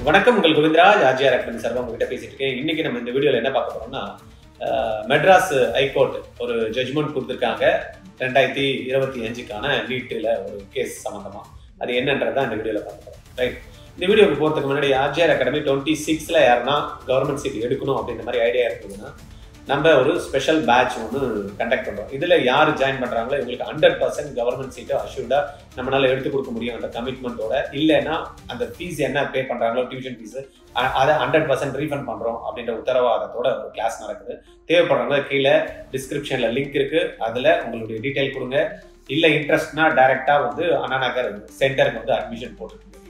வணக்கம், உங்கள் Govindaraj RGR academy சார்பாக உங்ககிட்ட பேசிட்டு இருக்கேன். இன்னைக்கு நம்ம இந்த வீடியோவில் என்ன பார்க்க போறோம்னா, மெட்ராஸ் ஹைகோர்ட் ஒரு ஜட்ஜ்மெண்ட் கொடுத்துருக்காங்க 2025க்கான நீட்டில் ஒரு கேஸ் சம்மந்தமா. அது என்னன்றதான் இந்த வீடியோவில் பார்க்க போறோம். ரைட், இந்த வீடியோக்கு போகிறதுக்கு முன்னாடி ஆர்ஜிஆர் அகாடமி 26ல் யாருன்னா கவர்மெண்ட் சீட் எடுக்கணும் அப்படின்ற மாதிரி ஐடியா இருக்குதுன்னா நம்ம ஒரு ஸ்பெஷல் பேட்ச் ஒன்று கண்டக்ட் பண்ணுறோம். இதில் யார் ஜாயின் பண்ணுறாங்களோ இவங்களுக்கு 100% கவர்மெண்ட் சீட்டை அஷ்யூர்டாக நம்மளால எடுத்து கொடுக்க முடியும் அந்த கமிட்மெண்ட்டோட. இல்லைன்னா அந்த ஃபீஸ் என்ன பே பண்ணுறாங்களோ டியூஷன் ஃபீஸு அதை 100% ரீஃபண்ட் பண்ணுறோம் அப்படின்ற உத்தரவாதத்தோட ஒரு கிளாஸ் நடக்குது. தேவைப்படுறவங்க கீழே டிஸ்கிரிப்ஷனில் லிங்க் இருக்குது, அதில் உங்களுடைய டீட்டெயில் கொடுங்க. இல்லை இன்ட்ரெஸ்ட்னா டைரெக்டாக வந்து அண்ணா நகர் சென்டருக்கு வந்து அட்மிஷன் போட்டுருக்கோம்.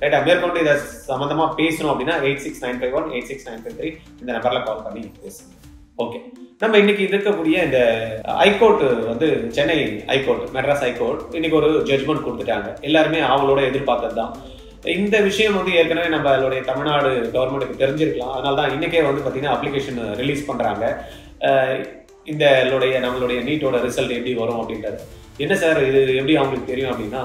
ரைட்டா, மேற்கொண்டு இதை சம்மந்தமாக பேசணும் அப்படின்னா 86951 86953 இந்த நம்பரில் கால் பண்ணி பேசுங்க. ஓகே, நம்ம இன்னைக்கு இருக்கக்கூடிய இந்த ஹைகோர்ட் வந்து சென்னை ஹைகோர்ட், மெட்ராஸ் ஹைகோர்ட் இன்னைக்கு ஒரு ஜட்ஜ்மெண்ட் கொடுத்துட்டாங்க. எல்லாருமே அவங்களோட எதிர்பார்த்தது தான். இந்த விஷயம் வந்து ஏற்கனவே நம்மளுடைய தமிழ்நாடு கவர்மெண்ட்டுக்கு தெரிஞ்சிருக்கலாம். அதனால தான் இன்னைக்கே வந்து பார்த்தீங்கன்னா அப்ளிகேஷன் ரிலீஸ் பண்ணுறாங்க. நம்மளுடைய நீட்டோட ரிசல்ட் எப்படி வரும் அப்படின்றது. என்ன சார் இது எப்படி அவங்களுக்கு தெரியும் அப்படின்னா,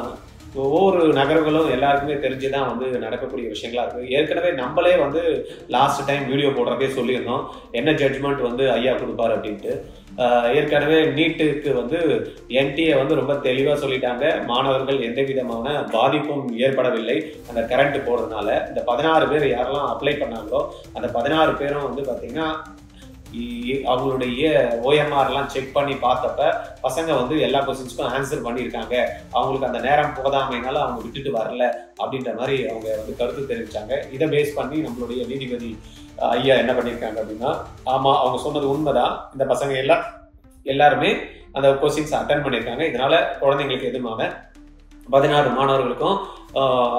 ஒவ்வொரு நகரங்களும் எல்லாருக்குமே தெரிஞ்சுதான் வந்து நடக்கக்கூடிய விஷயங்களா இருக்கு. ஏற்கனவே நம்மளே வந்து லாஸ்ட் டைம் வீடியோ போடுறதே சொல்லியிருந்தோம் என்ன ஜட்ஜ்மெண்ட் வந்து ஐயா கொடுப்பாரு அப்படின்ட்டு. ஏற்கனவே நீட்டுக்கு வந்து என்டிஏ வந்து ரொம்ப தெளிவாக சொல்லிட்டாங்க, மாணவர்கள் எந்த விதமான பாதிப்பும் ஏற்படவில்லை அந்த கரண்ட் போடுறதுனால. இந்த 16 பேர் யாரெல்லாம் அப்ளை பண்ணாங்களோ அந்த 16 பேரும் வந்து பார்த்தீங்கன்னா அவங்களுடைய ஓஎம்ஆர்லாம் செக் பண்ணி பார்த்தப்ப பசங்க வந்து எல்லா கொஸ்டின்ஸ்க்கும் ஆன்சர் பண்ணியிருக்காங்க. அவங்களுக்கு அந்த நேரம் போதாமைனால அவங்க விட்டுட்டு வரல அப்படின்ற மாதிரி அவங்க வந்து கருத்து தெரிவிச்சாங்க. இதை பேஸ் பண்ணி நம்மளுடைய நீதிபதி ஐயா என்ன பண்ணியிருக்காங்க அப்படின்னா, ஆமாம் அவங்க சொன்னது உண்மைதான், இந்த பசங்க எல்லாருமே அந்த கொஸ்டின்ஸ் அட்டன் பண்ணியிருக்காங்க. இதனால குழந்தைங்களுக்கு எதுவுமான 16 மாணவர்களுக்கும்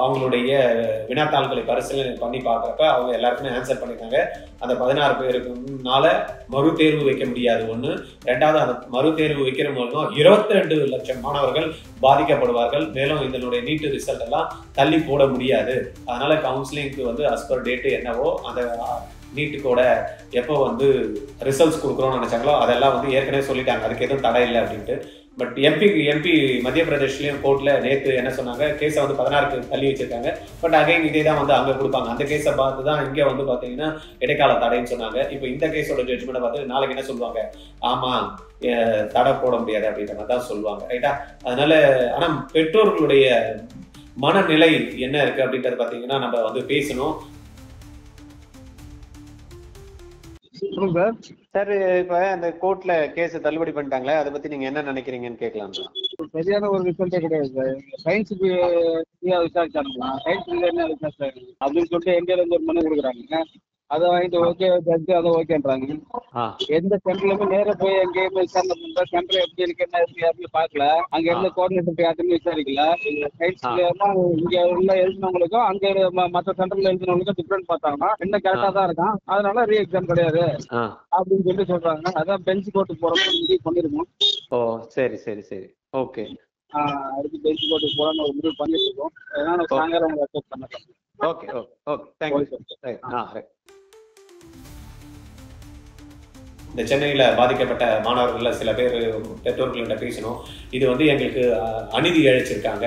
அவங்களுடைய வினாத்தாள்களை பரிசீலனை பண்ணி பார்க்குறப்ப அவங்க எல்லாருக்குமே ஆன்சர் பண்ணியிருக்காங்க. அந்த 16 பேருக்குனால மறு தேர்வு வைக்க முடியாது ஒன்று. ரெண்டாவது, அந்த மறு தேர்வு வைக்கிற மூலம் 22 லட்சம் மாணவர்கள் பாதிக்கப்படுவார்கள். மேலும் இதனுடைய நீட்டு ரிசல்ட் எல்லாம் தள்ளி போட முடியாது. அதனால கவுன்சிலிங்க்கு வந்து அஸ்பர் டேட்டு என்னவோ அந்த நீட்டுக்கோட எப்போ வந்து ரிசல்ட்ஸ் கொடுக்குறோம்னு நினைச்சாங்களோ அதெல்லாம் வந்து ஏற்கனவே சொல்லிட்டாங்க, அதுக்கு எதுவும் தடை இல்லை அப்படின்ட்டு. பட் எம்பி மத்திய பிரதேஷ்லயும் கோர்ட்ல நேற்று என்ன சொன்னாங்க, கேஸை வந்து 16க்கு தள்ளி வச்சிருக்காங்க. பட் அகைன் இதே தான் வந்து அங்கே கொடுப்பாங்க. அந்த கேஸை பார்த்து தான் இங்கே வந்து பார்த்தீங்கன்னா இடைக்கால தடைன்னு சொன்னாங்க. இப்போ இந்த கேஸோட ஜட்ஜ்மெண்ட்டை பார்த்து நாளைக்கு என்ன சொல்லுவாங்க, ஆமாம் தடை போட முடியாது அப்படின்ற மாதிரி தான் சொல்லுவாங்க. ரைட்டா, அதனால ஆனால் பெற்றோர்களுடைய மனநிலை என்ன இருக்கு அப்படின்றது பார்த்தீங்கன்னா நம்ம வந்து பேசணும். சார், இப்ப அந்த கோர்ட்ல கேஸ் தள்ளுபடி பண்ணிட்டாங்களே, அதை பத்தி நீங்க என்ன நினைக்கிறீங்கன்னு கேட்கலாம். சரியான ஒரு ரிசல்ட்டே கிடையாது சார். சயின்ஸுக்கு விசாரிச்சாங்களா, சயின்ஸுக்கு என்ன விசாரிச்சாரு அப்படின்னு சொல்லிட்டு எங்கேயில இருந்து ஒரு மனு கொடுக்குறாங்க. அதை வாங்கிட்டு ஓகே ஜட்ஜு அதை ஓகேன்றாங்க. எந்த சென்டர்லுமே நேர போய் எங்கேயுமே விசாரணை பண்ற சென்டர் எப்படி இருக்கு என்ன இருக்கு யாருமே பார்க்கல. அங்க இருந்த கோஆர்டினேட்டர் யாருமே விசாரிக்கல. சயின்ஸ்ல இங்க உள்ள எழுதினவங்களுக்கும் அங்க மற்ற சென்டர்ல எழுதினவங்களுக்கும் டிஃபரெண்ட் பார்த்தாங்கன்னா என்ன கரெக்டா தான் இருக்கான், அதனால ரீ எக்ஸாம் கிடையாது அப்படின்னு சொல்லிட்டு சொல்றாங்க. அதான் பெஞ்ச் கோர்ட்டுக்கு போறோம்னு முடிவு பண்ணிருக்கோம். ஓ சரி சரி சரி, ஓகே. அடுத்து பெஞ்ச் கோர்ட்டுக்கு போறோம்னு ஒரு முடிவு பண்ணிட்டு இருக்கோம். அதனால சாயங்காலம் உங்களை அக்செப்ட் பண்ணலாம். Okay okay okay, thank you. இந்த சென்னையில் பாதிக்கப்பட்ட மாணவர்கள் சில பேர் பெற்றோர்கள்கிட்ட பேசணும். இது வந்து எங்களுக்கு அநீதி இழைச்சிருக்காங்க,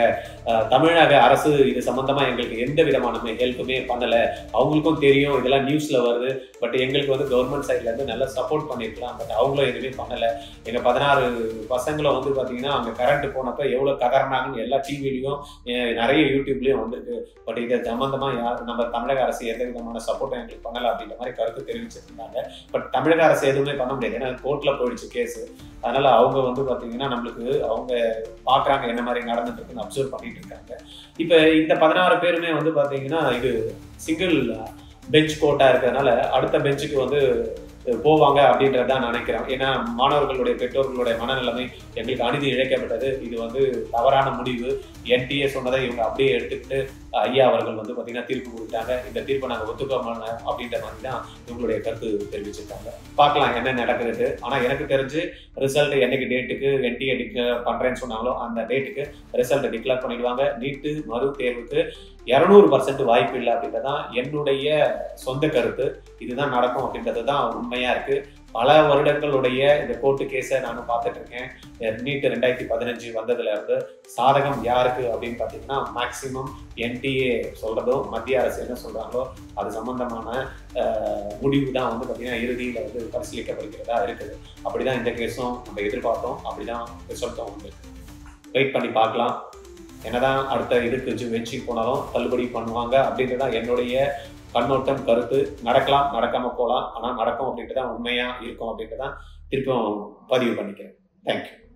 தமிழக அரசு இது சம்பந்தமா எங்களுக்கு எந்த விதமான ஹெல்ப்புமே பண்ணலை. அவங்களுக்கும் தெரியும் இதெல்லாம் நியூஸ்ல வருது, பட் எங்களுக்கு வந்து கவர்மெண்ட் சைட்ல இருந்து நல்லா சப்போர்ட் பண்ணிருக்கலாம், பட் அவங்களும் எதுவுமே பண்ணலை. எங்க 16 பசங்களும் வந்து பாத்தீங்கன்னா அங்க கரண்ட் போனப்ப எவ்வளவு கதறினாங்கன்னு எல்லா டிவிலையும் நிறைய யூடியூப்லயும் வந்திருக்கு. பட் இதை சம்பந்தமா நம்ம தமிழக அரசு எந்த விதமான சப்போர்ட்டும் எங்களுக்கு பண்ணலை அப்படின்ற மாதிரி கருத்து தெரிவிச்சிருந்தாங்க. பட் தமிழக அரசு எதுவுமே பண்ண முடியாது, ஏன்னா கோர்ட்ல போயிடுச்சு கேஸ். அதனால அவங்க வந்து பாத்தீங்கன்னா நம்மளுக்கு அவங்க பாக்குறாங்க என்ன மாதிரி நடந்துட்டு இருக்குன்னு அப்சர்வ் பண்ணிட்டு இருக்காங்க. இப்ப இந்த 16 பேருமே வந்து பாத்தீங்கன்னா இது சிங்கிள் பெஞ்ச் கோர்ட்டா இருக்கிறதுனால அடுத்த பெஞ்சுக்கு வந்து போவாங்க அப்படின்றதான் நினைக்கிறேன். ஏன்னா மாணவர்களுடைய பெற்றோர்களுடைய மனநிலைமை எங்களுக்கு அநீதி இழைக்கப்பட்டது, இது வந்து தவறான முடிவு, என்டிஏ சொன்னதை இவங்க அப்படியே எடுத்துக்கிட்டு ஐயா அவர்கள் வந்து பார்த்தீங்கன்னா தீர்ப்பு கொடுத்தாங்க. இந்த தீர்ப்பை நாங்கள் ஒத்துக்கோமா அப்படின்ற மாதிரி தான் இவங்களுடைய கருத்து தெரிவிச்சிருக்காங்க. பார்க்கலாம் என்ன நடக்குது. ஆனால் எனக்கு தெரிஞ்சு ரிசல்ட் என்னைக்கு டேட்டுக்கு என்டிஏ டிக்ளேர் பண்ணுறேன்னு சொன்னாங்களோ அந்த டேட்டுக்கு ரிசல்ட் டிக்ளேர் பண்ணிடுவாங்க. நீட்டு மறு தேர்வுக்கு 200% வாய்ப்பு இல்லை அப்படின்றதான் என்னுடைய சொந்த கருத்து. இதுதான் நடக்கும் அப்படின்றது தான் உண்மையா இருக்கு. பல வருடங்களுடைய இந்த கோர்ட்டு கேஸை நானும் பார்த்துட்டு இருக்கேன். நீட் 2015 வந்ததுல இருந்து சாதகம் யாருக்கு அப்படின்னு பார்த்தீங்கன்னா மேக்சிமம் என்டிஏ சொல்றதோ மத்திய அரசு என்ன சொல்றாங்களோ அது சம்பந்தமான முடிவு தான் வந்து பார்த்தீங்கன்னா இறுதியில் வந்து பரிசீலிக்கப்படுகிறதா இருக்குது. அப்படிதான் இந்த கேஸும் நம்ம எதிர்பார்த்தோம், அப்படிதான் ரிசல்ட்டும் வந்து வெயிட் பண்ணி பார்க்கலாம். என்னதான் அடுத்த இதுக்கு வெற்றி போனாலும் தள்ளுபடி பண்ணுவாங்க அப்படின்றதான் என்னுடைய கண்ணோட்டம், கருத்து. நடக்கலாம், நடக்காம போகலாம், ஆனால் நடக்கும் அப்படின்ட்டு தான் உண்மையா இருக்கும் அப்படின்ட்டு தான் திருப்பியும் பதிவு பண்ணிக்கிறேன். தேங்க்யூ.